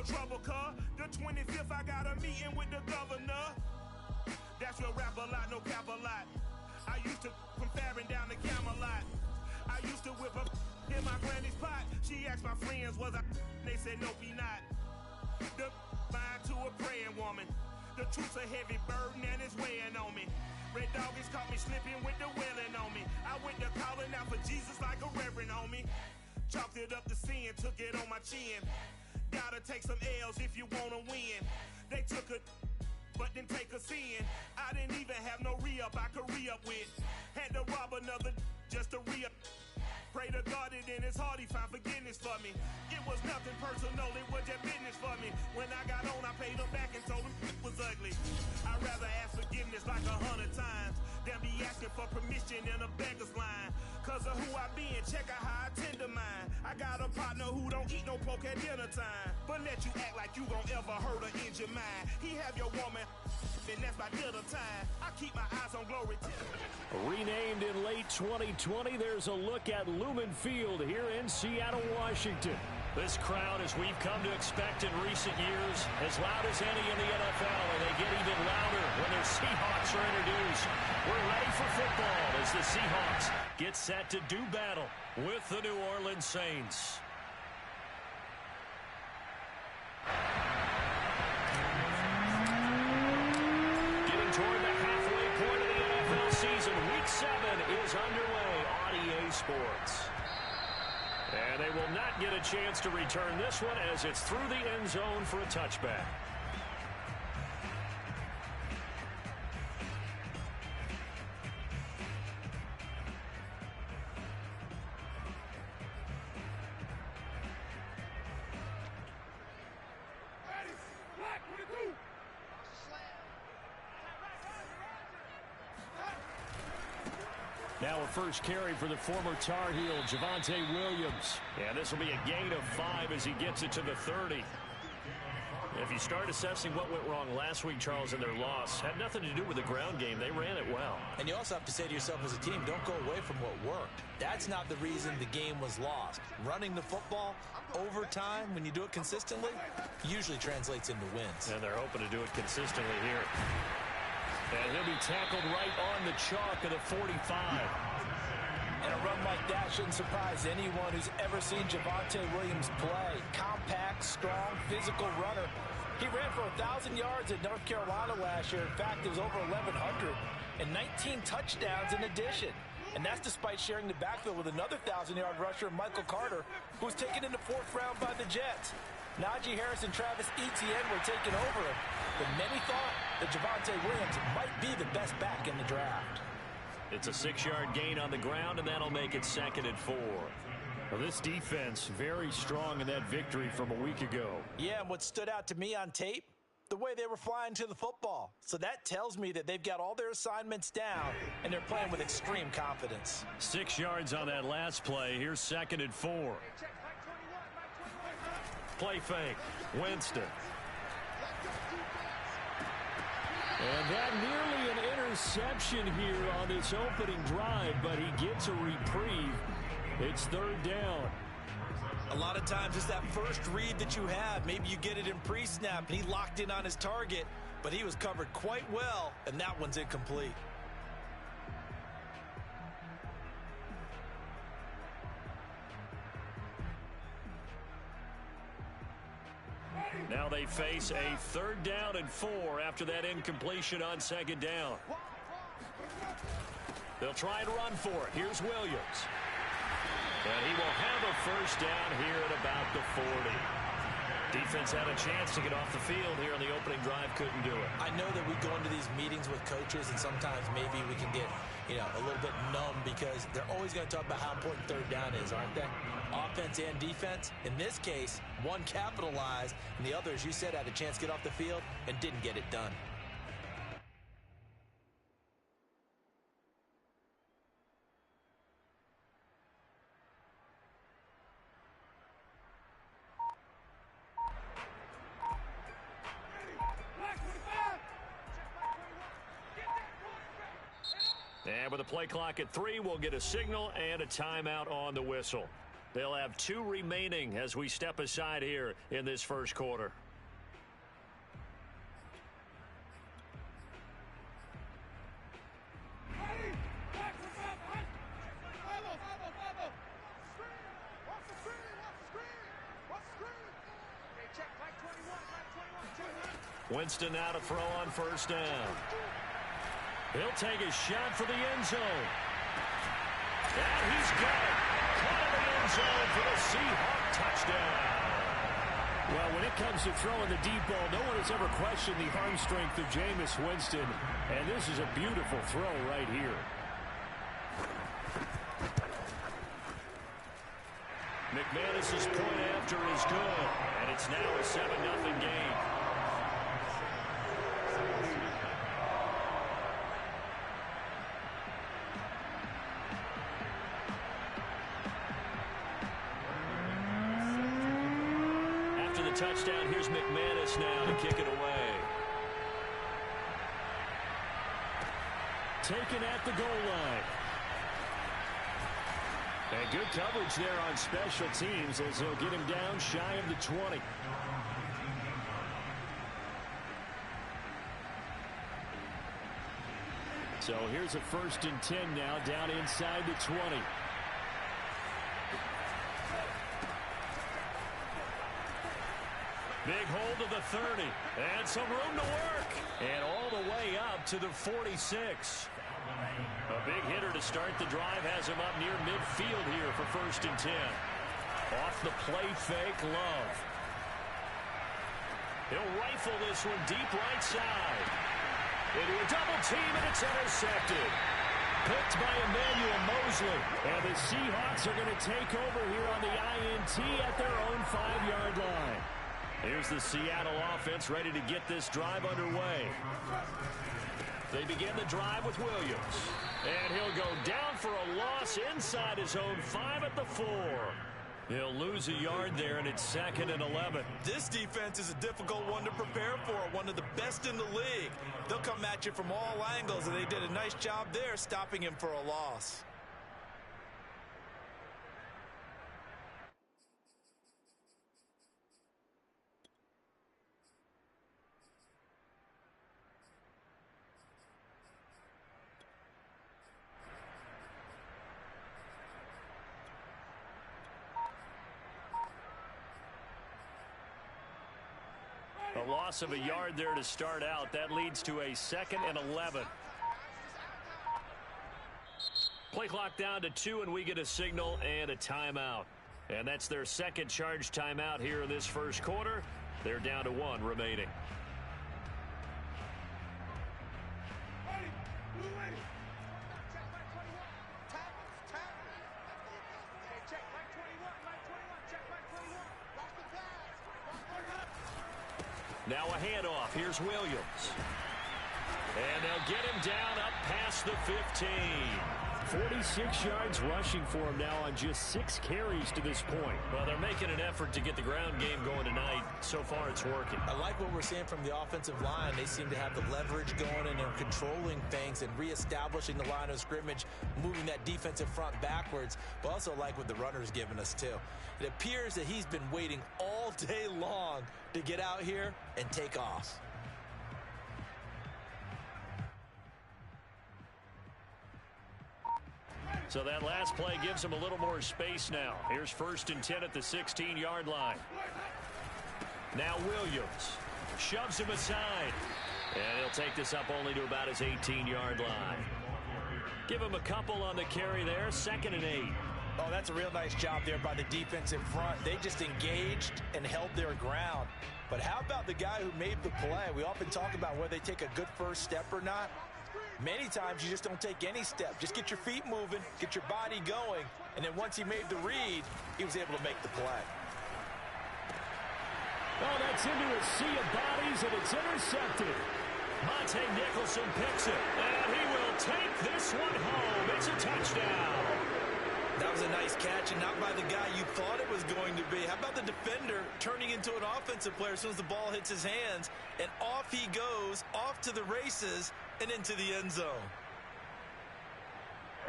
trouble, cuz. The 25th, I got a meeting with the governor. That's real rap a lot, no cap a lot. I used to from fabbing down the Camelot. I used to whip up in my granny's pot. She asked my friends, was I? They said, nope, he not. The mind to a praying woman. The truth's a heavy burden and it's weighing on me. Red doggies caught me slipping with the wailing on me. I went to calling out for Jesus like a reverend on me. Chalked it up to sin, took it on my chin. Gotta take some L's if you wanna win. They took a but didn't take a sin. I didn't even have no re-up I could re-up with. Had to rob another just to re-up. Pray to God that in his heart he found forgiveness for me. It was nothing personal, it was just business for me. When I got on, I paid him back and told him it was ugly. I'd rather ask forgiveness like 100 times than be asking for permission in a beggar's line. Cause of who I be and check out how I tend to mine. I got a partner who don't eat no pork at dinner time, but let you act like you gon' ever hurt or injure mine. He have your woman, and that's by dinner time. I keep my eyes on glory. Renamed in late 2020, there's a look at Lumen Field here in Seattle, Washington. This crowd, as we've come to expect in recent years, as loud as any in the NFL, and they get even louder when their Seahawks are introduced. We're ready for football as the Seahawks get set to do battle with the New Orleans Saints. Getting toward the halfway point of the NFL season, Week 7 is underway on EA Sports. And they will not get a chance to return this one as it's through the end zone for a touchback. Now a first carry for the former Tar Heel, Javonte Williams. And this will be a gain of 5 as he gets it to the 30. If you start assessing what went wrong last week, Charles, in their loss, had nothing to do with the ground game. They ran it well. And you also have to say to yourself as a team, don't go away from what worked. That's not the reason the game was lost. Running the football over time, when you do it consistently, usually translates into wins. And they're hoping to do it consistently here. And he'll be tackled right on the chalk of the 45. And a run like that shouldn't surprise anyone who's ever seen Javonte Williams play. Compact, strong, physical runner. He ran for 1,000 yards at North Carolina last year. In fact, it was over 1,100 and 19 touchdowns in addition. And that's despite sharing the backfield with another 1,000-yard rusher, Michael Carter, who was taken in the 4th round by the Jets. Najee Harris and Travis Etienne were taking over him, but many thought that Javonte Williams might be the best back in the draft. It's a 6-yard gain on the ground, and that'll make it 2nd and 4. Well, this defense very strong in that victory from a week ago. Yeah, and what stood out to me on tape, the way they were flying to the football. So that tells me that they've got all their assignments down, and they're playing with extreme confidence. 6 yards on that last play. Here's 2nd and 4. Play fake. Winston. And that nearly an interception here on this opening drive, but he gets a reprieve. It's 3rd down. A lot of times it's that first read that you have. Maybe you get it in pre-snap, and he locked in on his target, but he was covered quite well, and that one's incomplete. Now they face a 3rd down and 4 after that incompletion on 2nd down. They'll try and run for it. Here's Williams. And he will have a first down here at about the 40. Defense had a chance to get off the field here on the opening drive, couldn't do it. I know that we go into these meetings with coaches, and sometimes maybe we can get, a little bit numb because they're always going to talk about how important 3rd down is, aren't they? Offense and defense. In this case, one capitalized, and the other, as you said, had a chance to get off the field and didn't get it done. And with the play clock at 3, we'll get a signal and a timeout on the whistle. They'll have 2 remaining as we step aside here in this first quarter. Winston now to throw on first down. He'll take a shot for the end zone. And he's got it. Caught in the end zone for the Seahawk touchdown. Well, when it comes to throwing the deep ball, no one has ever questioned the arm strength of Jameis Winston. And this is a beautiful throw right here. McManus's point after is good. And it's now a 7-0 game. Touchdown. Here's McManus now to kick it away. Taken at the goal line. And good coverage there on special teams as they'll get him down shy of the 20. So here's a 1st and 10 now down inside the 20. Big hold of the 30. And some room to work. And all the way up to the 46. A big hitter to start the drive has him up near midfield here for 1st and 10. Off the play fake, Love. He'll rifle this one deep right side. Into a double team, and it's intercepted. Picked by Emmanuel Mosley. And the Seahawks are going to take over here on the INT at their own 5-yard line. Here's the Seattle offense ready to get this drive underway. They begin the drive with Williams. And he'll go down for a loss inside his own 5 at the 4. He'll lose a yard there, and it's 2nd and 11. This defense is a difficult one to prepare for, one of the best in the league. They'll come at you from all angles, and they did a nice job there stopping him for a loss. A loss of a yard there to start out. That leads to a 2nd and 11. Play clock down to 2, and we get a signal and a timeout. And that's their 2nd charge timeout here in this first quarter. They're down to 1 remaining. Now a handoff. Here's Williams. And they'll get him down up past the 15. 46 yards rushing for him now on just 6 carries to this point. Well, they're making an effort to get the ground game going tonight. So far, it's working. I like what we're seeing from the offensive line. They seem to have the leverage going, and they're controlling things and reestablishing the line of scrimmage, moving that defensive front backwards. But also like what the runner's giving us, too. It appears that he's been waiting all day long to get out here and take off. So that last play gives him a little more space now. Here's 1st and 10 at the 16-yard line. Now Williams shoves him aside. And he'll take this up only to about his 18-yard line. Give him a couple on the carry there. 2nd and 8. Oh, that's a real nice job there by the defensive front. They just engaged and held their ground. But how about the guy who made the play? We often talk about whether they take a good first step or not. Many times you just don't take any step. Just get your feet moving, get your body going, and then once he made the read, he was able to make the play. Oh, that's into a sea of bodies, and it's intercepted. Monte Nicholson picks it, and he will take this one home. It's a touchdown. That was a nice catch, and not by the guy you thought it was going to be. How about the defender turning into an offensive player as soon as the ball hits his hands, and off he goes, off to the races, and into the end zone.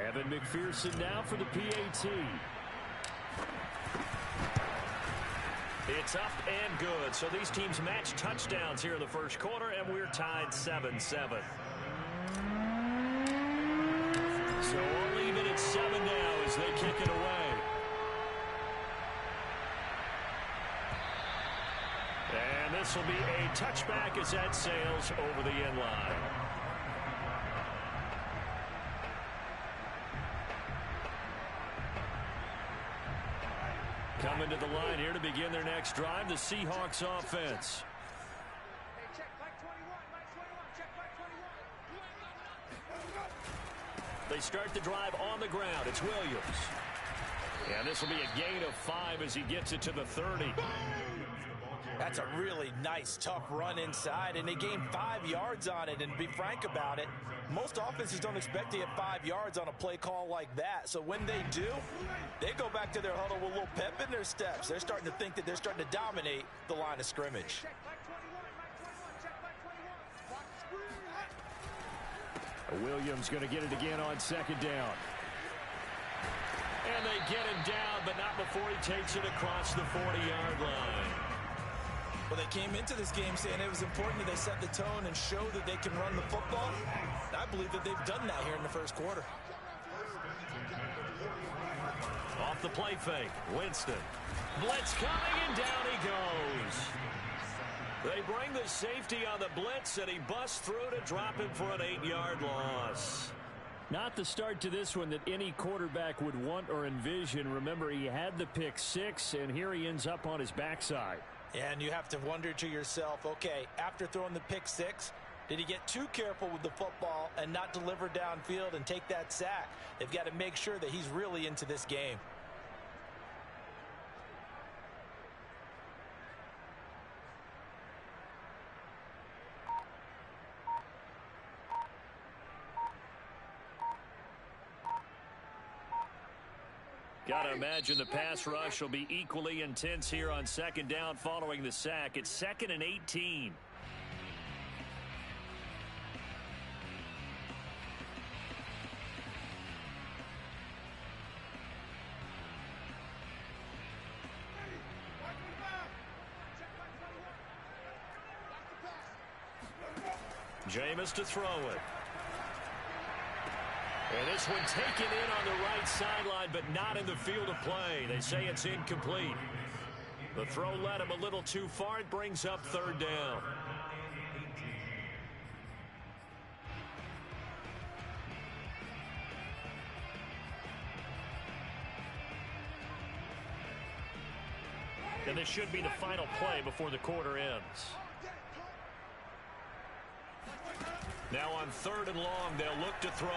Evan McPherson now for the PAT. It's up and good. So these teams match touchdowns here in the first quarter, and we're tied 7-7. So all even at 7 now as they kick it away. And this will be a touchback as that sails over the end line. Coming to the line here to begin their next drive, the Seahawks offense. They start the drive on the ground. It's Williams. And this will be a gain of 5 as he gets it to the 30. That's a really nice, tough run inside, and they gained 5 yards on it. And to be frank about it, most offenses don't expect to get 5 yards on a play call like that. So when they do, they go back to their huddle with a little pep in their steps. They're starting to think that they're starting to dominate the line of scrimmage. Williams going to get it again on second down. And they get him down, but not before he takes it across the 40-yard line. Well, they came into this game saying it was important that they set the tone and show that they can run the football. And I believe that they've done that here in the first quarter. Off the play fake, Winston. Blitz coming, and down he goes. They bring the safety on the blitz, and he busts through to drop him for an 8-yard loss. Not the start to this one that any quarterback would want or envision. Remember, he had the pick 6, and here he ends up on his backside. And you have to wonder to yourself, okay, after throwing the pick 6, did he get too careful with the football and not deliver downfield and take that sack? They've got to make sure that he's really into this game. Got to imagine the pass rush will be equally intense here on second down following the sack. It's 2nd and 18. Jameis to throw it. And this one taken in on the right sideline, but not in the field of play. They say it's incomplete. The throw led him a little too far. It brings up 3rd down. And this should be the final play before the quarter ends. Now on 3rd and long, they'll look to throw.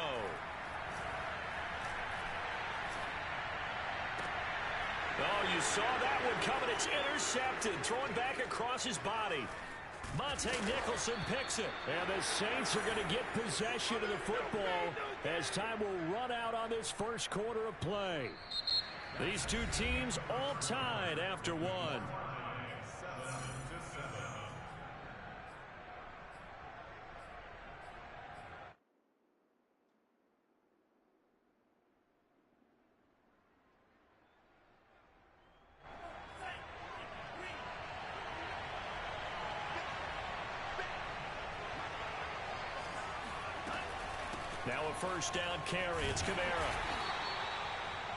Oh, you saw that one coming. It's intercepted. Throwing back across his body. Monte Nicholson picks it. And the Saints are going to get possession of the football as time will run out on this first quarter of play. These two teams all tied after 1. Now a first down carry. It's Kamara.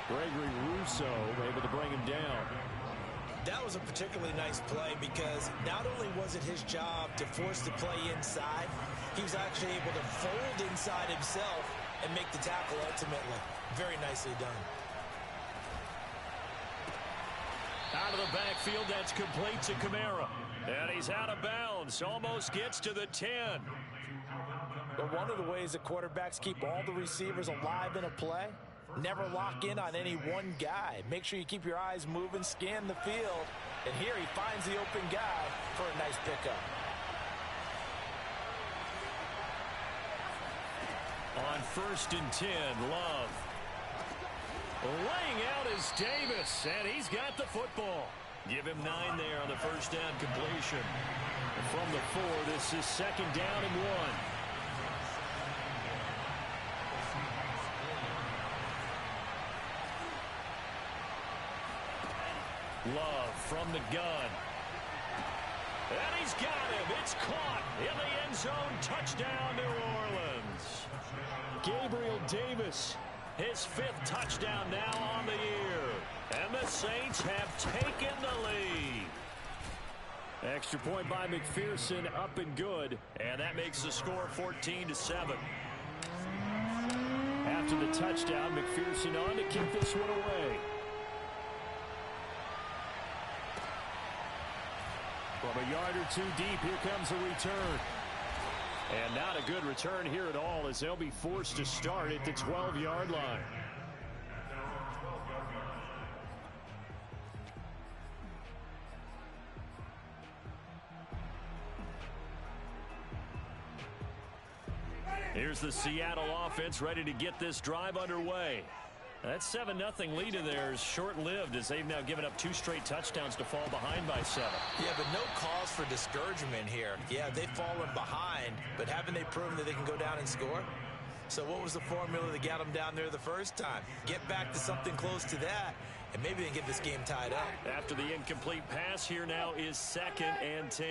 Gregory Rousseau able to bring him down. That was a particularly nice play because not only was it his job to force the play inside, he was actually able to fold inside himself and make the tackle ultimately. Very nicely done. Out of the backfield, that's complete to Kamara. And he's out of bounds. Almost gets to the 10. But one of the ways that quarterbacks keep all the receivers alive in a play, never lock in on any one guy. Make sure you keep your eyes moving, scan the field. And here he finds the open guy for a nice pickup. On 1st and 10, Love. Laying out is Davis, and he's got the football. Give him 9 there on the first down completion. From the 4, this is 2nd down and 1. Love. from the gun. And he's got him. It's caught in the end zone. Touchdown, New Orleans. Gabriel Davis, his 5th touchdown now on the year. And the Saints have taken the lead. Extra point by McPherson, up and good. And that makes the score 14-7. After the touchdown, McPherson on to keep this one away. From a yard or 2 deep, here comes a return. And not a good return here at all, as they'll be forced to start at the 12-yard line. Here's the Seattle offense ready to get this drive underway. That 7-0 lead in there is short-lived, as they've now given up 2 straight touchdowns to fall behind by 7. Yeah, but no cause for discouragement here. Yeah, they've fallen behind, but haven't they proven that they can go down and score? So what was the formula that got them down there the first time? Get back to something close to that, and maybe they can get this game tied up. After the incomplete pass, here now is 2nd and 10.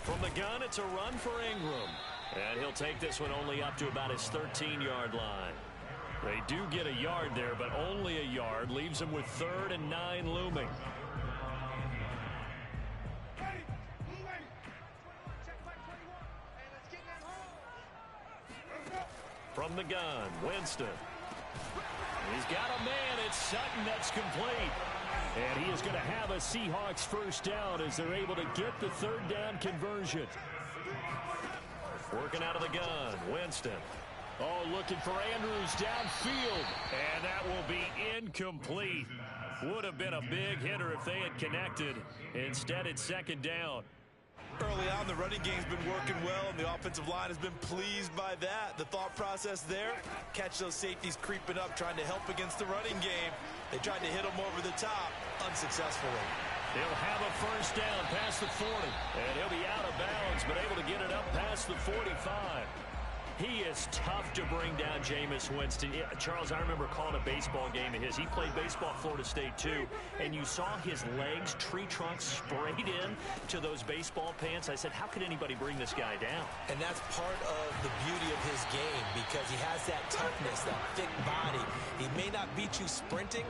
From the gun, it's a run for Ingram. And he'll take this one only up to about his 13-yard line. They do get a yard there, but only a yard. Leaves them with 3rd and 9 looming. From the gun, Winston. He's got a man. It's Sutton that's complete. And he is going to have a Seahawks first down as they're able to get the 3rd down conversion. Working out of the gun, Winston. Oh, looking for Andrews downfield. And that will be incomplete. Would have been a big hitter if they had connected. Instead, it's 2nd down. Early on, the running game's been working well, and the offensive line has been pleased by that. The thought process there, catch those safeties creeping up, trying to help against the running game. They tried to hit them over the top, unsuccessfully. He'll have a first down past the 40, and he'll be out of bounds, but able to get it up past the 45. He is tough to bring down, Jameis Winston. Charles, I remember calling a baseball game of his. He played baseball at Florida State, too, and you saw his legs, tree trunks sprayed in to those baseball pants. I said, how could anybody bring this guy down? And that's part of the beauty of his game, because he has that toughness, that thick body. He may not beat you sprinting,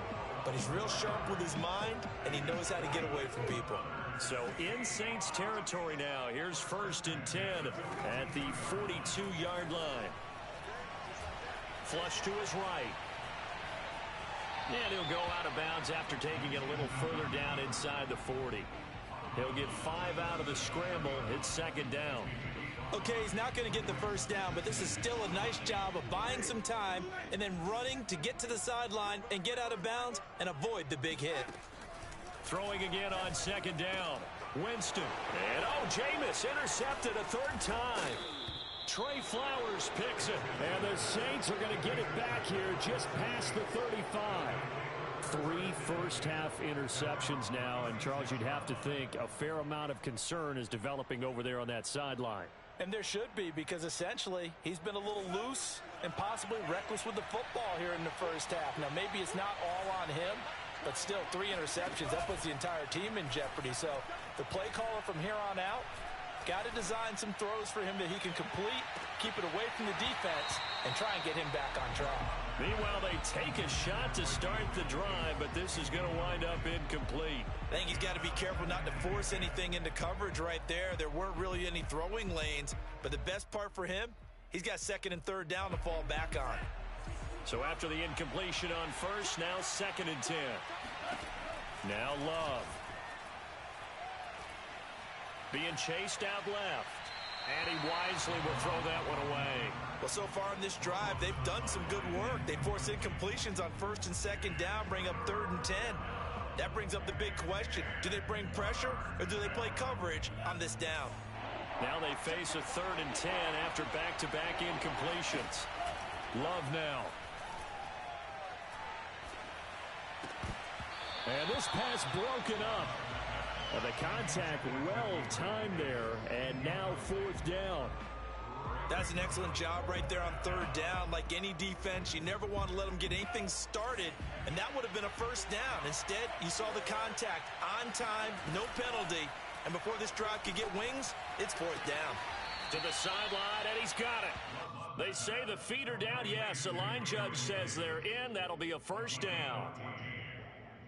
but he's real sharp with his mind, and he knows how to get away from people. So in Saints territory now. Here's 1st and 10 at the 42-yard line. Flush to his right. And he'll go out of bounds after taking it a little further down inside the 40. He'll get 5 out of the scramble. It's 2nd down. Okay, he's not going to get the first down, but this is still a nice job of buying some time and then running to get to the sideline and get out of bounds and avoid the big hit. Throwing again on 2nd down. Winston. And, Jameis intercepted a 3rd time. Trey Flowers picks it. And the Saints are going to get it back here just past the 35. 3 first-half interceptions now. And, Charles, you'd have to think a fair amount of concern is developing over there on that sideline. And there should be, because essentially he's been a little loose and possibly reckless with the football here in the first half. Now, maybe it's not all on him, but still 3 interceptions. That puts the entire team in jeopardy. So the play caller from here on out got to design some throws for him that he can complete, keep it away from the defense, and try and get him back on track. Meanwhile, they take a shot to start the drive, but this is going to wind up incomplete. I think he's got to be careful not to force anything into coverage right there. There weren't really any throwing lanes, but the best part for him, he's got 2nd and 3rd down to fall back on. So after the incompletion on 1st, now 2nd and 10. Now Love. Being chased out left. And he wisely will throw that one away. Well, so far in this drive, they've done some good work. They force incompletions on 1st and 2nd down, bring up 3rd and 10. That brings up the big question. Do they bring pressure or do they play coverage on this down? Now they face a 3rd and 10 after back-to-back incompletions. Love now. And this pass broken up. The contact well timed there, and now 4th down. That's an excellent job right there on third down. Like any defense, you never want to let them get anything started, and that would have been a first down. Instead, you saw the contact on time, no penalty, and before this drive could get wings, it's fourth down. To the sideline, and he's got it. They say the feet are down. Yes, the line judge says they're in. That'll be a first down.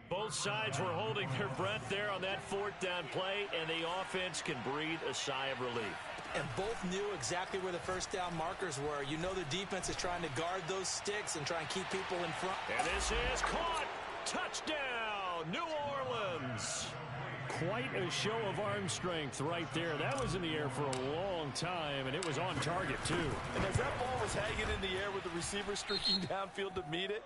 Both sides were holding their breath there on that fourth down play, and the offense can breathe a sigh of relief. And both knew exactly where the first down markers were. You know the defense is trying to guard those sticks and try and keep people in front. And this is caught. Touchdown, New Orleans. Quite a show of arm strength right there. That was in the air for a long time, and it was on target, too. And as that ball was hanging in the air with the receiver streaking downfield to meet it,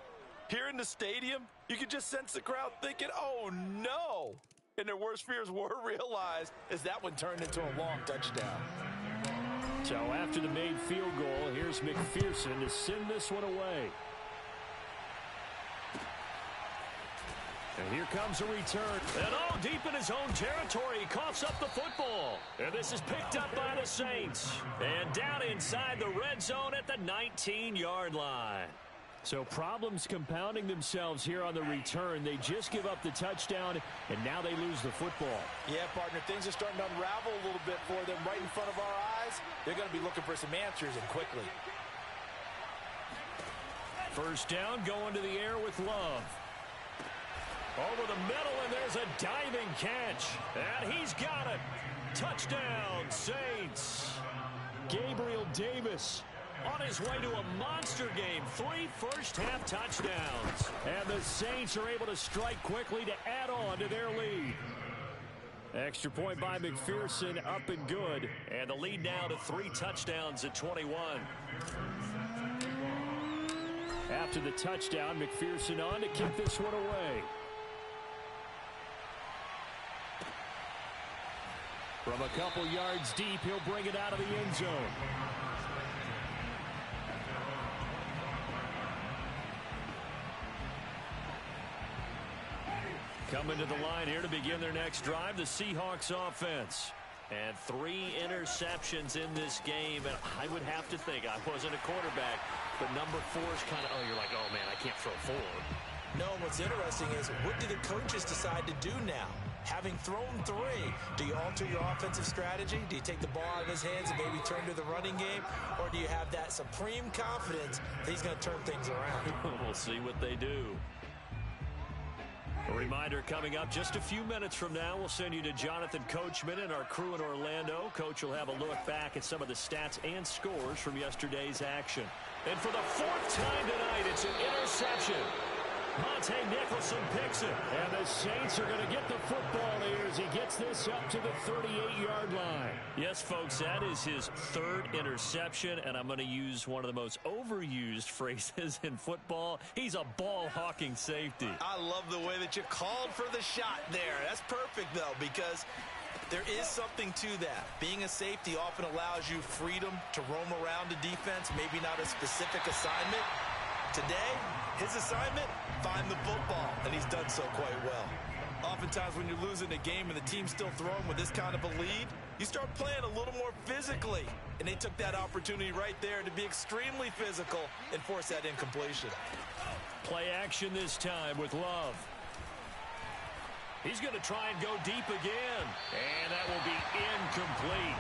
here in the stadium, you could just sense the crowd thinking, oh, no. And their worst fears were realized as that one turned into a long touchdown. So after the made field goal, here's McPherson to send this one away. And here comes a return. And oh, deep in his own territory, he coughs up the football. And this is picked up by the Saints. And down inside the red zone at the 19-yard line. So problems compounding themselves here on the return. They just give up the touchdown, and now they lose the football. Yeah, partner, things are starting to unravel a little bit for them right in front of our eyes. They're going to be looking for some answers, and quickly. First down, going to the air with Love. Over the middle, and there's a diving catch. And he's got it. Touchdown, Saints. Gabriel Davis on his way to a monster game. 3 first-half touchdowns. And the Saints are able to strike quickly to add on to their lead. Extra point by McPherson, up and good. And the lead now to 3 touchdowns at 21. After the touchdown, McPherson on to kick this one away. From a couple yards deep, he'll bring it out of the end zone. Coming to the line here to begin their next drive, the Seahawks offense. And 3 interceptions in this game. And I would have to think, I wasn't a quarterback, but number 4 is kind of, oh, you're like, oh, man, I can't throw 4. No, what's interesting is, what do the coaches decide to do now? Having thrown 3, do you alter your offensive strategy? Do you take the ball out of his hands and maybe turn to the running game? Or do you have that supreme confidence that he's going to turn things around? We'll see what they do. A reminder coming up just a few minutes from now, we'll send you to Jonathan Coachman and our crew in Orlando. Coach will have a look back at some of the stats and scores from yesterday's action. And for the 4th time tonight, it's an interception. Monte Nicholson picks it. And the Saints are going to get the football here as he gets this up to the 38-yard line. Yes, folks, that is his 3rd interception, and I'm going to use one of the most overused phrases in football. He's a ball-hawking safety. I love the way that you called for the shot there. That's perfect, though, because there is something to that. Being a safety often allows you freedom to roam around the defense, maybe not a specific assignment. Today, his assignment, find the football, and he's done so quite well. Oftentimes when you're losing a game and the team's still throwing with this kind of a lead, you start playing a little more physically, and they took that opportunity right there to be extremely physical and force that incompletion. Play action this time with Love. He's going to try and go deep again, and that will be incomplete.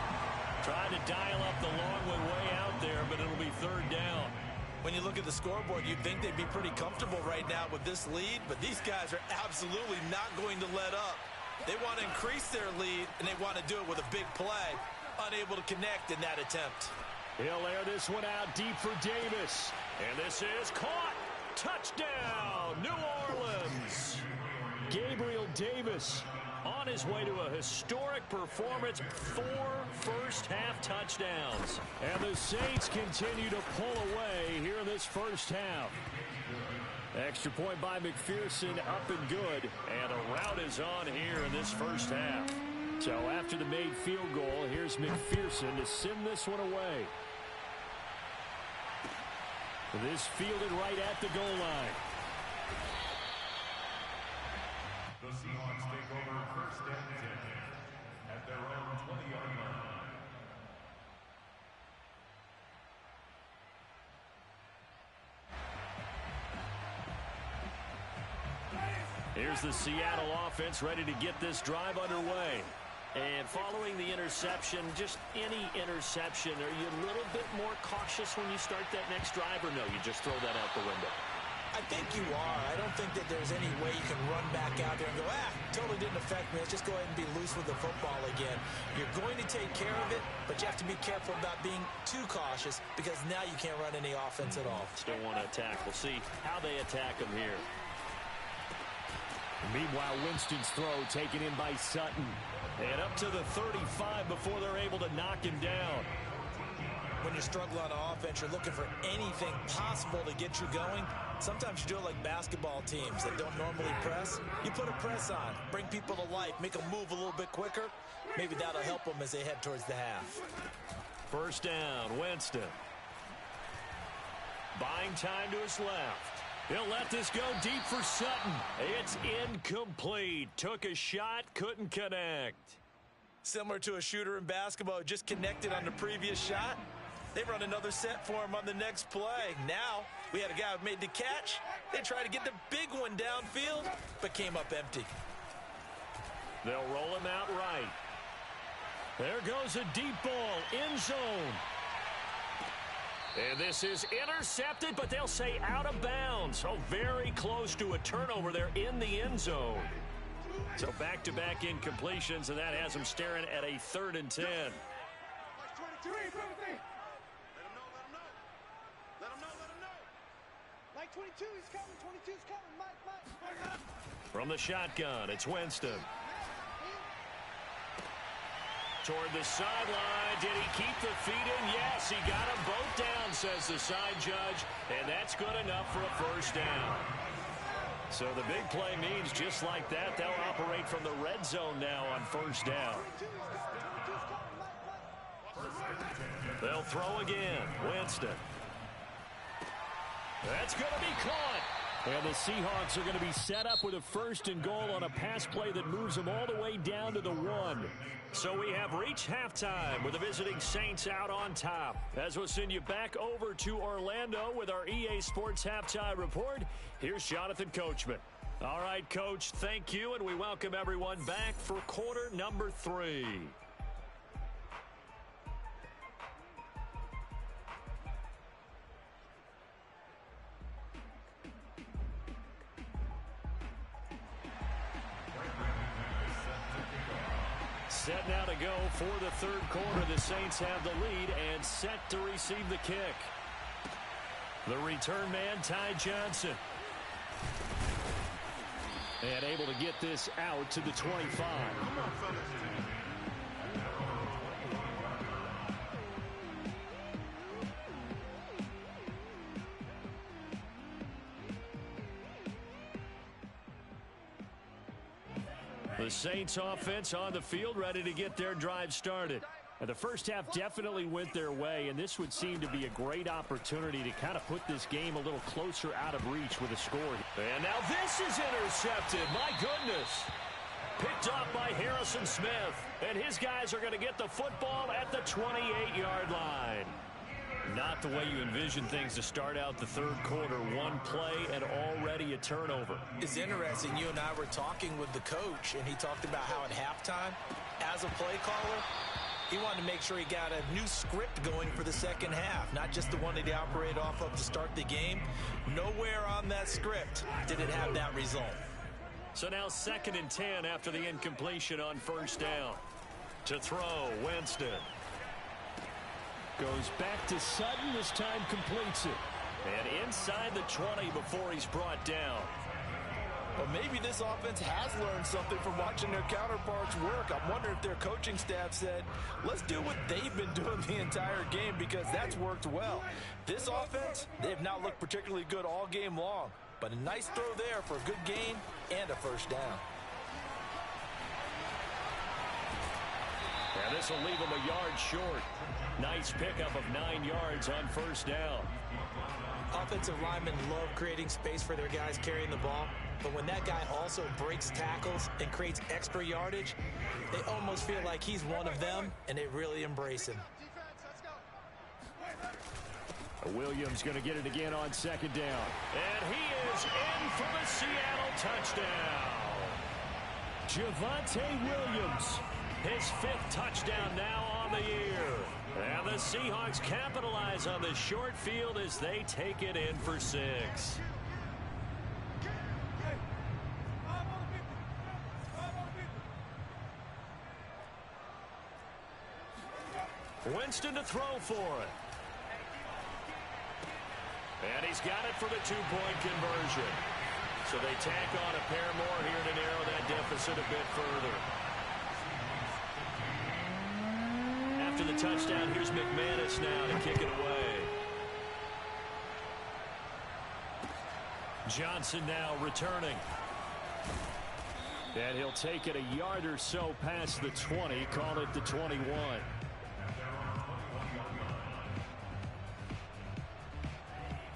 Trying to dial up the long way out there, but it'll be 3rd down. When you look at the scoreboard, you'd think they'd be pretty comfortable right now with this lead, but these guys are absolutely not going to let up. They want to increase their lead, and they want to do it with a big play. Unable to connect in that attempt. He'll air this one out deep for Davis. And this is caught. Touchdown, New Orleans. Gabriel Davis on his way to a historic performance, 4 first-half touchdowns. And the Saints continue to pull away here in this first half. Extra point by McPherson, up and good. And a rout is on here in this first half. So after the made field goal, here's McPherson to send this one away. This fielded right at the goal line. The Seahawks take over 1st and 10 at their own 20-yard line. Here's the Seattle offense ready to get this drive underway. And following the interception, just any interception, are you a little bit more cautious when you start that next drive, or no, you just throw that out the window? I think you are. I don't think that there's any way you can run back out there and go, totally didn't affect me. Let's just go ahead and be loose with the football again. You're going to take care of it, but you have to be careful about being too cautious because now you can't run any offense at all. Still want to attack. We'll see how they attack him here. Meanwhile, Winston's throw taken in by Sutton. And up to the 35 before they're able to knock him down. When you're struggling on offense, you're looking for anything possible to get you going. Sometimes you do it like basketball teams that don't normally press. You put a press on, bring people to life, make them move a little bit quicker. Maybe that'll help them as they head towards the half. First down, Winston. Buying time to his left. He'll let this go deep for Sutton. It's incomplete. Took a shot, couldn't connect. Similar to a shooter in basketball, just connected on the previous shot. They run another set for him on the next play. Now, we had a guy who made the catch. They tried to get the big one downfield, but came up empty. They'll roll him out right. There goes a deep ball, end zone. And this is intercepted, but they'll say out of bounds. So very close to a turnover there in the end zone. So back-to-back incompletions, and that has them staring at a 3rd and 10. Like 22, he's coming. 22's coming. Mike. From the shotgun, it's Winston. Toward the sideline. Did he keep the feet in? Yes, he got them both down, says the side judge. And that's good enough for a first down. So the big play means just like that, they'll operate from the red zone now on first down. They'll throw again. Winston. That's going to be caught. And the Seahawks are going to be set up with a 1st and goal on a pass play that moves them all the way down to the 1. So we have reached halftime with the visiting Saints out on top. As we'll send you back over to Orlando with our EA Sports Halftime Report, here's Jonathan Coachman. All right, Coach, thank you, and we welcome everyone back for quarter number 3. Set now to go for the 3rd quarter. The Saints have the lead and set to receive the kick. The return man, Ty Johnson. And able to get this out to the 25. The Saints offense on the field, ready to get their drive started. And the first half definitely went their way, and this would seem to be a great opportunity to kind of put this game a little closer out of reach with a score. And now this is intercepted. My goodness. Picked off by Harrison Smith. And his guys are going to get the football at the 28-yard line. Not the way you envision things to start out the 3rd quarter. One play and already a turnover. It's interesting. You and I were talking with the coach, and he talked about how at halftime, as a play caller, he wanted to make sure he got a new script going for the second half, not just the one that he operated off of to start the game. Nowhere on that script did it have that result. So now 2nd and 10 after the incompletion on first down. To throw, Winston. Goes back to Sutton, this time completes it. And inside the 20 before he's brought down. Well, maybe this offense has learned something from watching their counterparts work. I'm wondering if their coaching staff said, let's do what they've been doing the entire game, because that's worked well. This offense, they've not looked particularly good all game long. But a nice throw there for a good gain and a first down. And this will leave him a yard short. Nice pickup of 9 yards on first down. Offensive linemen love creating space for their guys carrying the ball. But when that guy also breaks tackles and creates extra yardage, they almost feel like he's one of them, and they really embrace him. Williams going to get it again on second down. And he is in for the Seattle touchdown. Javonte Williams, his 5th touchdown now on the year. And the Seahawks capitalize on the short field as they take it in for 6. Winston to throw for it. And he's got it for the 2-point conversion. So they tack on a pair more here to narrow that deficit a bit further. After the touchdown, here's McManus now to kick it away. Johnson now returning. And he'll take it a yard or so past the 20, call it the 21.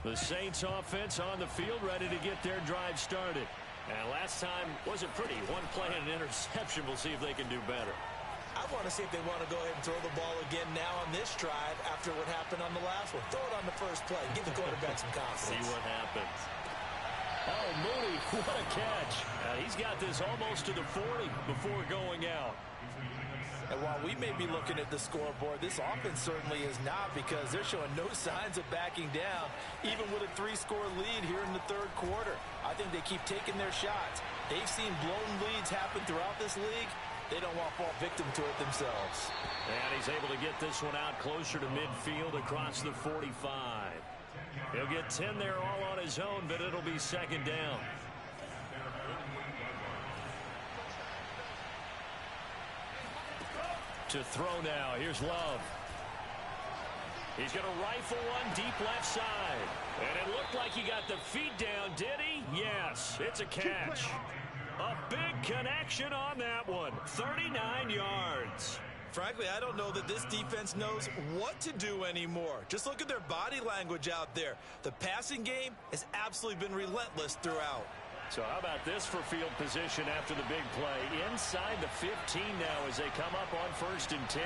The Saints offense on the field ready to get their drive started. And last time wasn't pretty. One play and an interception. We'll see if they can do better. I want to see if they want to go ahead and throw the ball again now on this drive after what happened on the last one. Throw it on the first play. Give the quarterback some confidence. See what happens. Oh, Mooney, what a catch. He's got this almost to the 40 before going out. And while we may be looking at the scoreboard, this offense certainly is not, because they're showing no signs of backing down, even with a 3-score lead here in the 3rd quarter. I think they keep taking their shots. They've seen blown leads happen throughout this league. They don't want to fall victim to it themselves. And he's able to get this one out closer to midfield across the 45. He'll get 10 there all on his own, but it'll be 2nd down. To throw now. Here's Love. He's going to rifle one deep left side. And it looked like he got the feet down, did he? Yes, it's a catch. A big connection on that one. 39 yards. Frankly, I don't know that this defense knows what to do anymore. Just look at their body language out there. The passing game has absolutely been relentless throughout. So how about this for field position after the big play? Inside the 15 now as they come up on 1st and 10.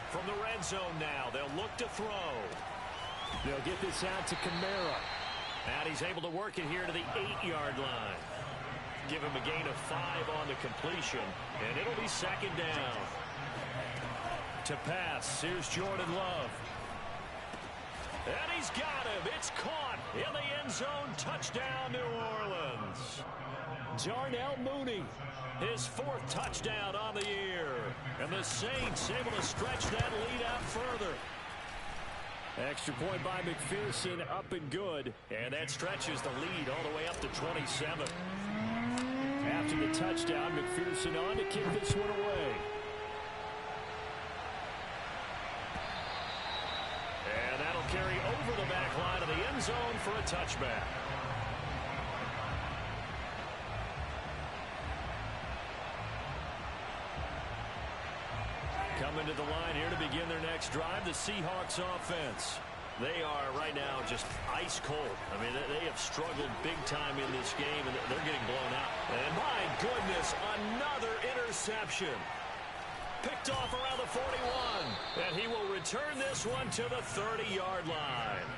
From the red zone now, they'll look to throw. They'll get this out to Kamara. And he's able to work it here to the 8-yard line. Give him a gain of 5 on the completion, and it'll be 2nd down. To pass, here's Jordan Love. And he's got him. It's caught in the end zone. Touchdown, New Orleans. Darnell Mooney, his 4th touchdown on the year. And the Saints able to stretch that lead out further. Extra point by McPherson, up and good. And that stretches the lead all the way up to 27. After the touchdown, McPherson on to kick this one away. And that'll carry over the back line of the end zone for a touchback. Coming to the line here to begin their next drive, the Seahawks offense. They are right now just ice cold. I mean, they have struggled big time in this game, and they're getting blown out. And my goodness, another interception. Picked off around the 41. And he will return this one to the 30-yard line.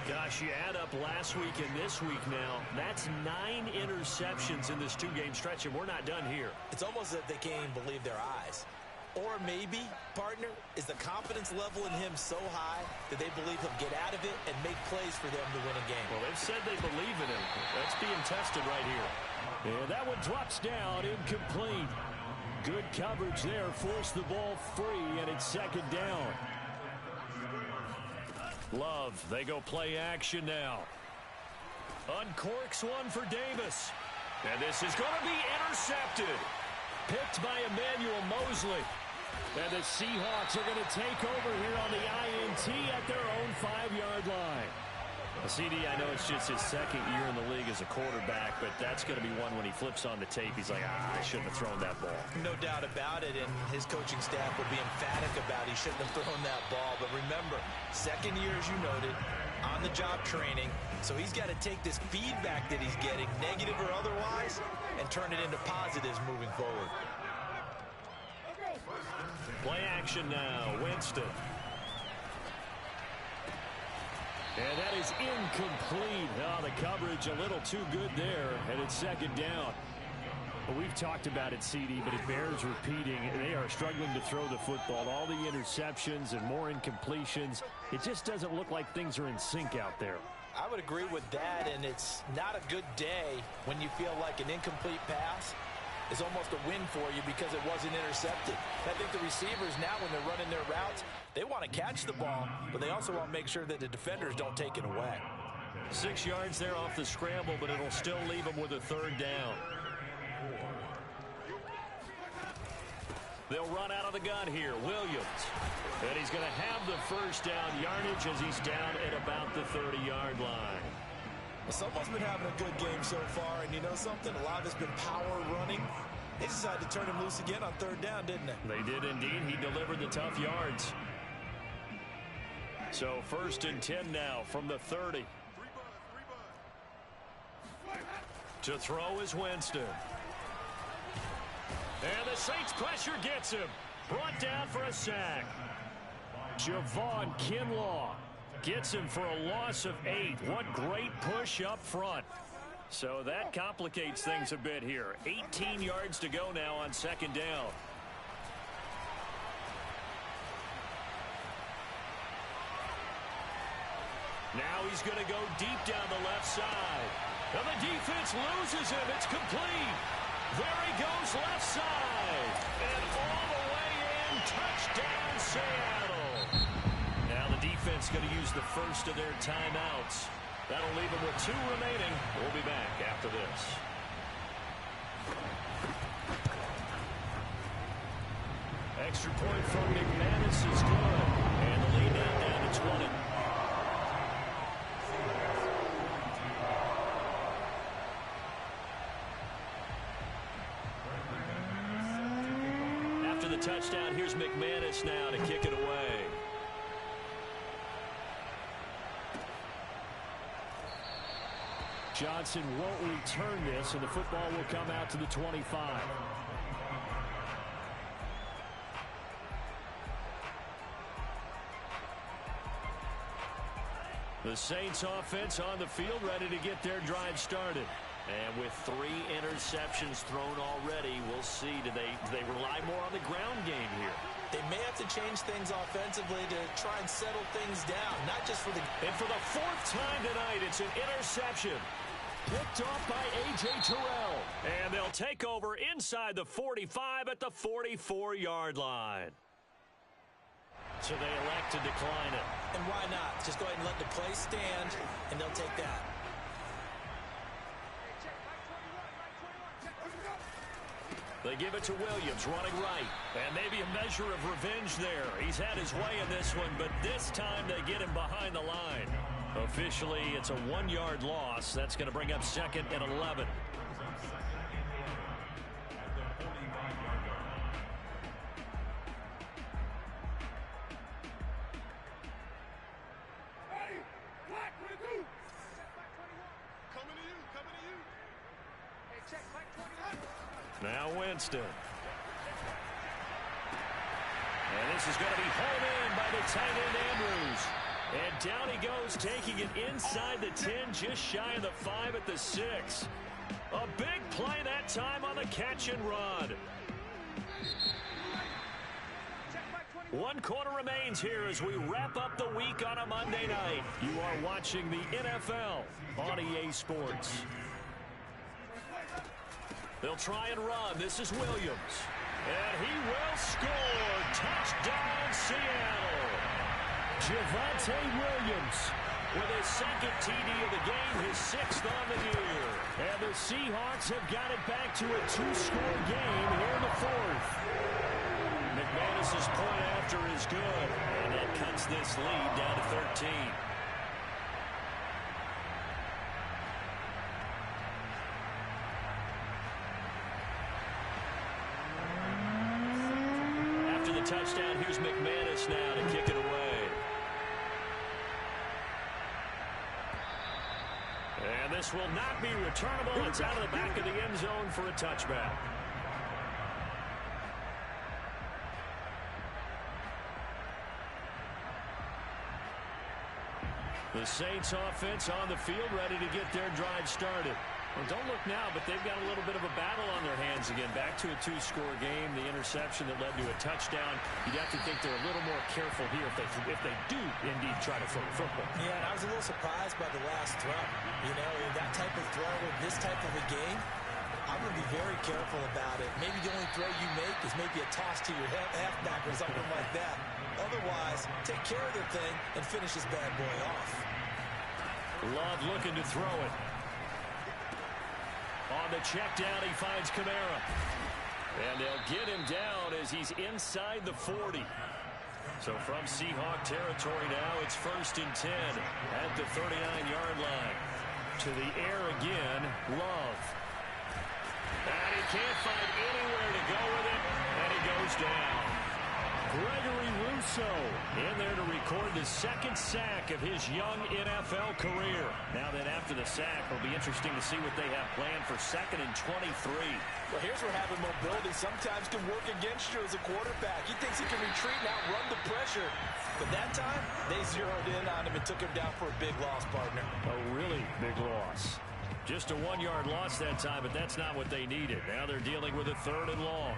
Gosh, you add up last week and this week now, that's 9 interceptions in this 2-game stretch, and we're not done here. It's almost as if they can't even believe their eyes. Or maybe, partner, is the confidence level in him so high that they believe he'll get out of it and make plays for them to win a game. Well, they've said they believe in him. That's being tested right here. And that one drops down, incomplete. Good coverage there, forced the ball free, and it's 2nd down. Love, they go play action now. Uncorks one for Davis. And this is going to be intercepted. Picked by Emmanuel Mosley. And the Seahawks are going to take over here on the INT at their own 5-yard line. CD, I know it's just his 2nd year in the league as a quarterback, but that's going to be one when he flips on the tape. He's like, I shouldn't have thrown that ball. No doubt about it, and his coaching staff will be emphatic about he shouldn't have thrown that ball. But remember, 2nd year, as you noted, on-the-job training, so he's got to take this feedback that he's getting, negative or otherwise, and turn it into positives moving forward. Play action now, Winston. And that is incomplete. Oh, the coverage a little too good there, and it's second down. Well, we've talked about it, CD, but it bears repeating. They are struggling to throw the football. All the interceptions and more incompletions. It just doesn't look like things are in sync out there. I would agree with that, and it's not a good day when you feel like an incomplete pass is almost a win for you because it wasn't intercepted. I think the receivers now, when they're running their routes, they want to catch the ball, but they also want to make sure that the defenders don't take it away. 6 yards there off the scramble, but it'll still leave them with a third down. They'll run out of the gun here. Williams. And he's going to have the first down yardage as he's down at about the 30-yard line. Well, someone's been having a good game so far, and you know something? A lot of it's been power running. They decided to turn him loose again on third down, didn't they? They did indeed. He delivered the tough yards. So 1st and 10 now from the 30. To throw is Winston. And the Saints pressure gets him. Brought down for a sack. Javon Kinlaw gets him for a loss of 8. What great push up front. So that complicates things a bit here. 18 yards to go now on second down. Now he's going to go deep down the left side. And the defense loses him. It's complete. There he goes left side. And all the way in. Touchdown, Seattle. Now the defense going to use the first of their timeouts. That'll leave them with 2 remaining. We'll be back after this. Extra point from McManus is good. And the lead now down to 20. After the touchdown, here's McManus now to kick it away. Johnson won't return this, and the football will come out to the 25. The Saints offense on the field, ready to get their drive started. And with 3 interceptions thrown already, we'll see. Do they rely more on the ground game here? They may have to change things offensively to try and settle things down, not just for the... And for the 4th time tonight, it's an interception. Picked off by A.J. Terrell. And they'll take over inside the 45 at the 44-yard line. So they elect to decline it. And why not? Just go ahead and let the play stand, and they'll take that. They give it to Williams, running right. And maybe a measure of revenge there. He's had his way in this one, but this time they get him behind the line. Officially, it's a 1-yard loss. That's going to bring up 2nd and 11. Now Winston. And this is going to be hauled in by the tight end Andrews. And down he goes, taking it inside the 10, just shy of the 5 at the 6. A big play that time on the catch and run. 1 quarter remains here as we wrap up the week on a Monday night. You are watching the NFL on EA Sports. They'll try and run. This is Williams. And he will score. Touchdown, Seattle. Javonte Williams with his 2nd TD of the game, his 6th on the year. And the Seahawks have got it back to a 2-score game here in the 4th. McManus's point after is good. And that cuts this lead down to 13. Touchdown. Here's McManus now to kick it away. And this will not be returnable. It's out of the back of the end zone for a touchback. The Saints offense on the field, ready to get their drive started. Well, don't look now, but they've got a little bit of a battle on their hands again. Back to a two-score game. The interception that led to a touchdown. You'd have to think they're a little more careful here if they do indeed try to throw the football. Yeah, and I was a little surprised by the last throw. You know, in that type of throw in this type of a game, I'm going to be very careful about it. Maybe the only throw you make is maybe a toss to your halfback or something like that. Otherwise, take care of the thing and finish this bad boy off. Love looking to throw it. On the check down, he finds Kamara. And they'll get him down as he's inside the 40. So from Seahawk territory now, it's 1st and 10 at the 39-yard line. To the air again, Love. And he can't find anywhere to go with it, and he goes down. Gregory Rousseau in there to record the 2nd sack of his young NFL career. Now then, after the sack, it'll be interesting to see what they have planned for 2nd and 23. Well, here's where having mobility sometimes can work against you as a quarterback. He thinks he can retreat and outrun the pressure. But that time, they zeroed in on him and took him down for a big loss, partner. A really big loss. Just a 1-yard loss that time, but that's not what they needed. Now they're dealing with a 3rd and long.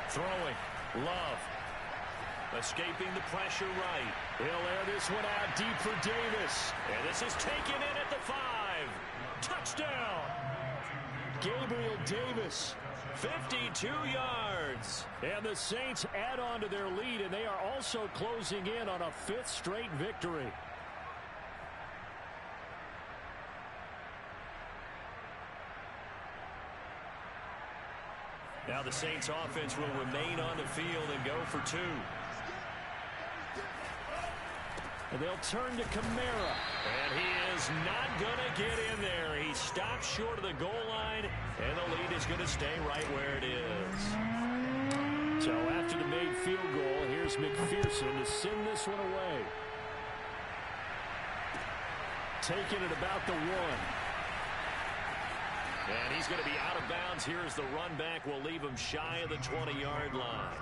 Throwing. Love. Escaping the pressure right. He'll air this one out deep for Davis. And this is taken in at the 5. Touchdown. Gabriel Davis. 52 yards. And the Saints add on to their lead, and they are also closing in on a 5th straight victory. Now the Saints offense will remain on the field and go for 2. And they'll turn to Kamara. And he is not going to get in there. He stops short of the goal line, and the lead is going to stay right where it is. So after the made field goal, here's McPherson to send this one away. Taking it about the 1. And he's going to be out of bounds here as the run back will leave him shy of the 20-yard line.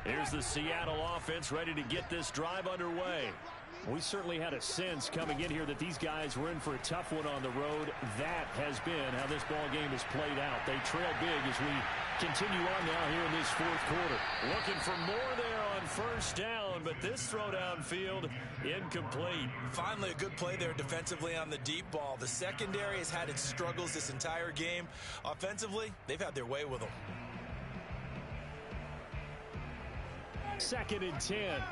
Here's the Seattle offense ready to get this drive underway. We certainly had a sense coming in here that these guys were in for a tough one on the road. That has been how this ball game has played out. They trail big as we continue on now here in this 4th quarter. Looking for more there on 1st down, but this throw downfield incomplete. Finally, a good play there defensively on the deep ball. The secondary has had its struggles this entire game. Offensively, they've had their way with them. 2nd and 10.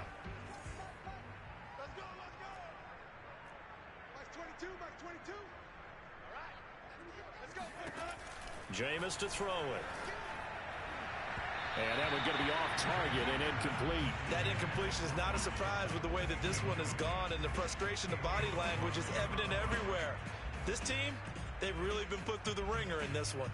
Jameis to throw it. And that one going to be off target and incomplete. That incompletion is not a surprise with the way that this one has gone, and the frustration, the body language is evident everywhere. This team, they've really been put through the ringer in this one.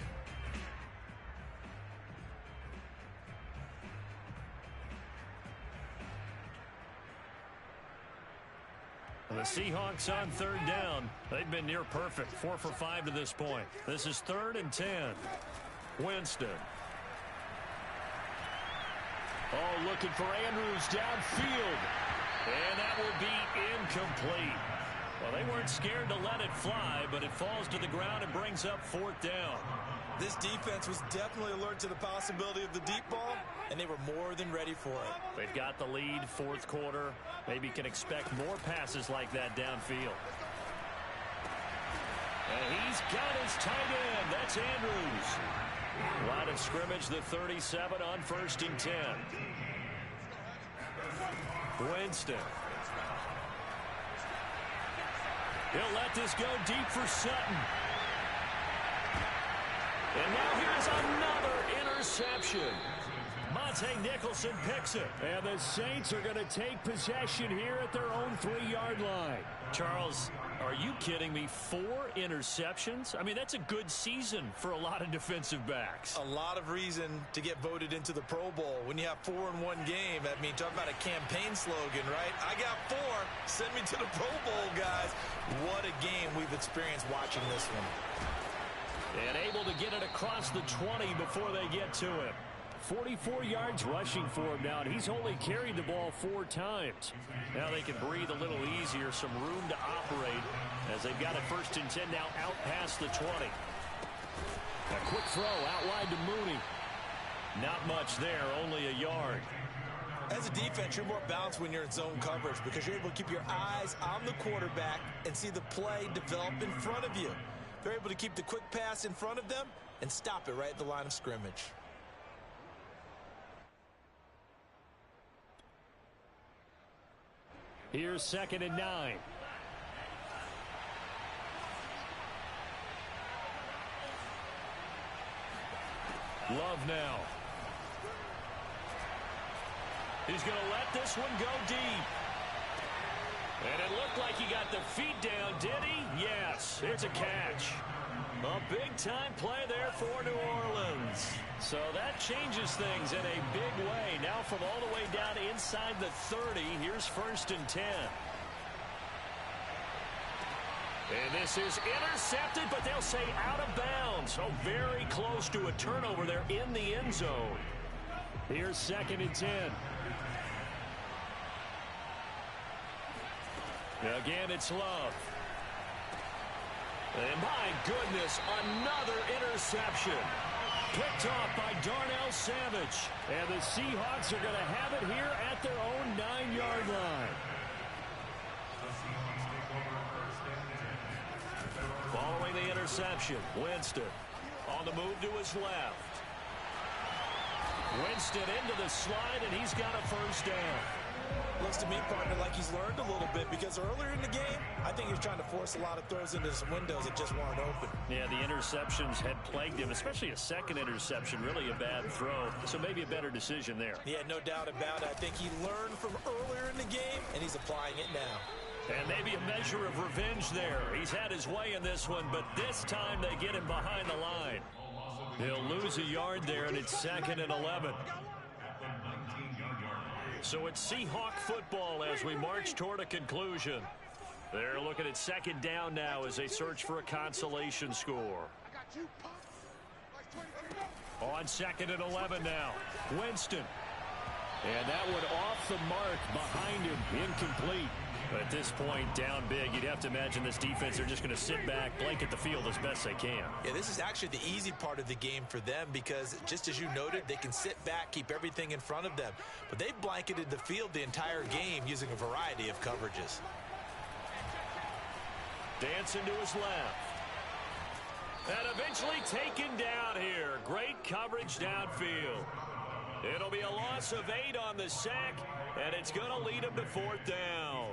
The Seahawks on 3rd down. They've been near perfect. 4 for 5 to this point. This is 3rd and 10. Winston. Oh, looking for Andrews downfield. And that will be incomplete. Well, they weren't scared to let it fly, but it falls to the ground and brings up 4th down. This defense was definitely alert to the possibility of the deep ball, and they were more than ready for it. They've got the lead, 4th quarter. Maybe can expect more passes like that downfield. And he's got his tight end. That's Andrews. Line of scrimmage, the 37 on 1st and 10. Winston. He'll let this go deep for Sutton. And now here's another interception. Monte Nicholson picks it. And the Saints are going to take possession here at their own 3-yard line. Charles, Are you kidding me? 4 interceptions? I mean, that's a good season for a lot of defensive backs. A lot of reason to get voted into the Pro Bowl. When you have 4 in one game, I mean, talk about a campaign slogan, right? I got 4. Send me to the Pro Bowl, guys. What a game we've experienced watching this one. And able to get it across the 20 before they get to him. 44 yards rushing for him now, and he's only carried the ball 4 times. Now they can breathe a little easier, some room to operate as they've got it 1st and 10 now out past the 20. A quick throw out wide to Mooney. Not much there, only a yard. As a defense, you're more balanced when you're in zone coverage because you're able to keep your eyes on the quarterback and see the play develop in front of you. They're able to keep the quick pass in front of them and stop it right at the line of scrimmage. Here's 2nd and 9. Love now. He's going to let this one go deep. And it looked like he got the feet down, did he? Yes, it's a catch. A big-time play there for New Orleans. So that changes things in a big way. Now from all the way down inside the 30, here's 1st and 10. And this is intercepted, but they'll say out of bounds. So very close to a turnover there in the end zone. Here's 2nd and 10. Again, it's Love. And my goodness, another interception. Picked off by Darnell Savage. And the Seahawks are going to have it here at their own 9-yard line. Following the interception, Winston on the move to his left. Winston into the slide, and he's got a 1st down. Looks to me, partner, like he's learned a little bit because earlier in the game, I think he was trying to force a lot of throws into some windows that just weren't open. Yeah, the interceptions had plagued him, especially a 2nd interception, really a bad throw. So maybe a better decision there. Yeah, no doubt about it. I think he learned from earlier in the game, and he's applying it now. And maybe a measure of revenge there. He's had his way in this one, but this time they get him behind the line. He'll lose a yard there, and it's 2nd and 11. So it's Seahawk football as we march toward a conclusion. They're looking at 2nd down now as they search for a consolation score. On 2nd and 11 now, Winston. And that one off the mark behind him, incomplete. At this point, down big, you'd have to imagine this defense are just going to sit back, blanket the field as best they can. Yeah, this is actually the easy part of the game for them because, just as you noted, they can sit back, keep everything in front of them. But they've blanketed the field the entire game using a variety of coverages. Dancing to his left. And eventually taken down here. Great coverage downfield. It'll be a loss of 8 on the sack, and it's going to lead him to 4th down.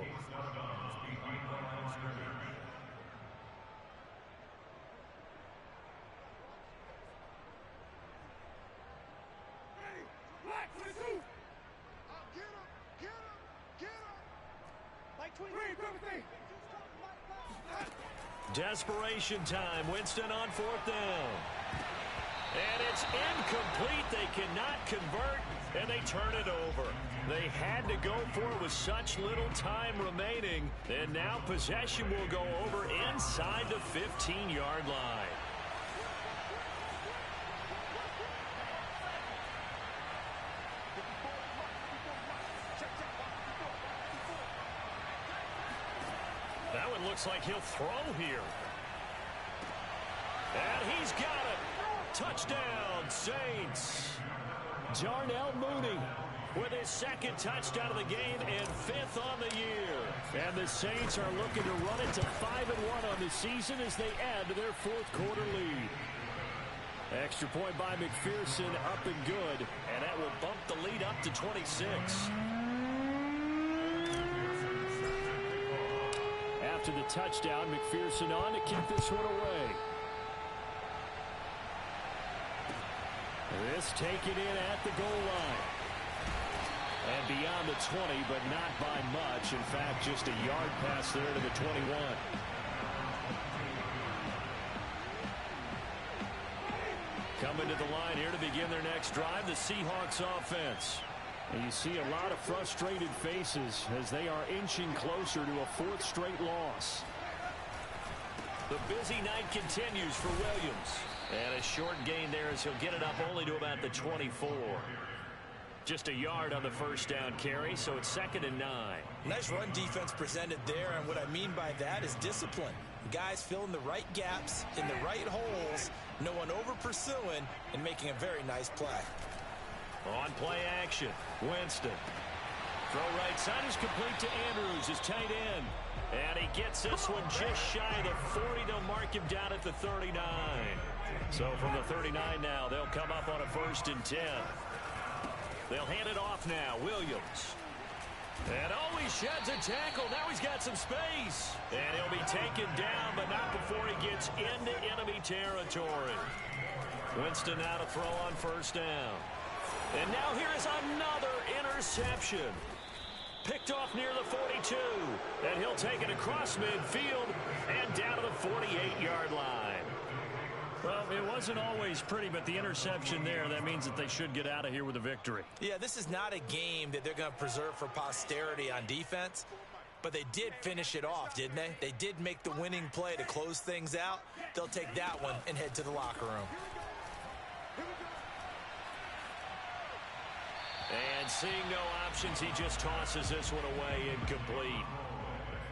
Desperation time. Winston on 4th down. And it's incomplete. They cannot convert, and they turn it over. They had to go for it with such little time remaining, and now possession will go over inside the 15-yard line. That one looks like he'll throw here. And he's got it. Touchdown, Saints. Darnell Mooney with his 2nd touchdown of the game and 5th on the year. And the Saints are looking to run it to 5-1 on the season as they add to their 4th quarter lead. Extra point by McPherson, up and good. And that will bump the lead up to 26. After the touchdown, McPherson on to kick this one away. This taken in at the goal line. And beyond the 20, but not by much. In fact, just a yard pass there to the 21. Coming to the line here to begin their next drive, the Seahawks offense. And you see a lot of frustrated faces as they are inching closer to a fourth straight loss. The busy night continues for Williams. And a short gain there as he'll get it up only to about the 24. Just a yard on the first down carry, so it's 2nd and 9. Nice run defense presented there, and what I mean by that is discipline. Guys filling the right gaps in the right holes, no one over pursuing, and making a very nice play. On play action, Winston. Throw right side is complete to Andrews, his tight end. And he gets this one just shy of the 40. They'll mark him down at the 39. So from the 39 now, they'll come up on a 1st and 10. They'll hand it off now, Williams. And he sheds a tackle. Now he's got some space. And he'll be taken down, but not before he gets into enemy territory. Winston now to throw on 1st down. And now here is another interception. Picked off near the 42. And he'll take it across midfield and down to the 48-yard line. Well, it wasn't always pretty, but the interception there, that means that they should get out of here with a victory. Yeah, this is not a game that they're going to preserve for posterity on defense, but they did finish it off, didn't they? They did make the winning play to close things out. They'll take that one and head to the locker room. And seeing no options, he just tosses this one away incomplete.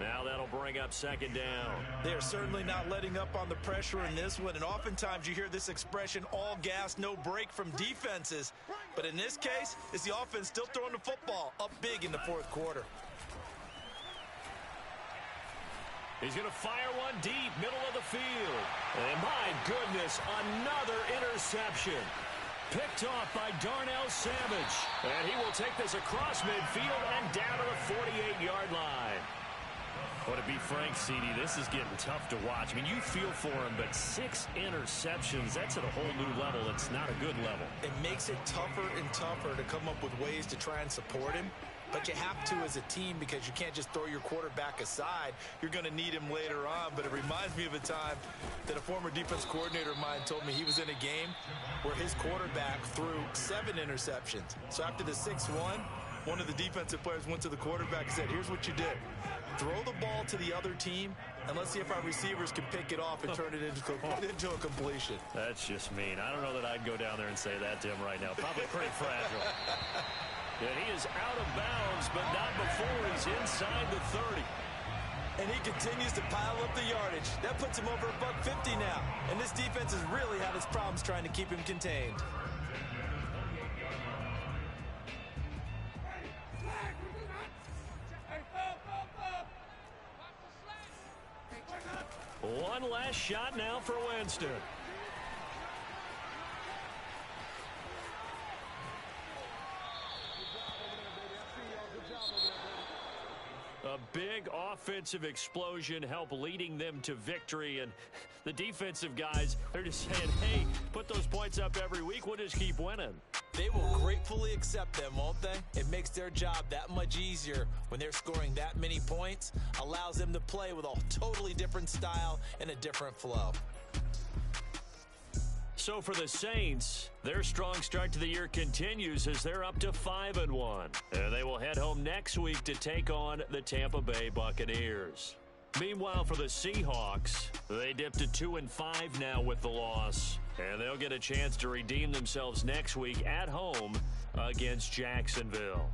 Now that'll bring up 2nd down. They're certainly not letting up on the pressure in this one, and oftentimes you hear this expression, all gas, no break from defenses. But in this case, it's the offense still throwing the football up big in the 4th quarter. He's going to fire one deep, middle of the field. And my goodness, another interception. Picked off by Darnell Savage. And he will take this across midfield and down to the 48-yard line. Well, to be frank, CD, this is getting tough to watch. I mean, you feel for him, but 6 interceptions, that's at a whole new level. It's not a good level. It makes it tougher and tougher to come up with ways to try and support him. But you have to as a team because you can't just throw your quarterback aside. You're going to need him later on. But it reminds me of a time that a former defense coordinator of mine told me he was in a game where his quarterback threw 7 interceptions. So after the 6-1, one of the defensive players went to the quarterback and said, here's what you did. Throw the ball to the other team, and let's see if our receivers can pick it off and turn it into a completion. That's just mean. I don't know that I'd go down there and say that to him right now. Probably pretty fragile. And he is out of bounds, but not before he's inside the 30. And he continues to pile up the yardage. That puts him over $150 now. And this defense has really had its problems trying to keep him contained. One last shot now for Winston. A big offensive explosion helped leading them to victory, and the defensive guys, they're just saying, hey, put those points up every week, we'll just keep winning. They will gratefully accept them, won't they? It makes their job that much easier when they're scoring that many points, allows them to play with a totally different style and a different flow. So for the Saints, their strong start to the year continues as they're up to 5-1. And they will head home next week to take on the Tampa Bay Buccaneers. Meanwhile, for the Seahawks, they dipped to 2-5 now with the loss. And they'll get a chance to redeem themselves next week at home against Jacksonville.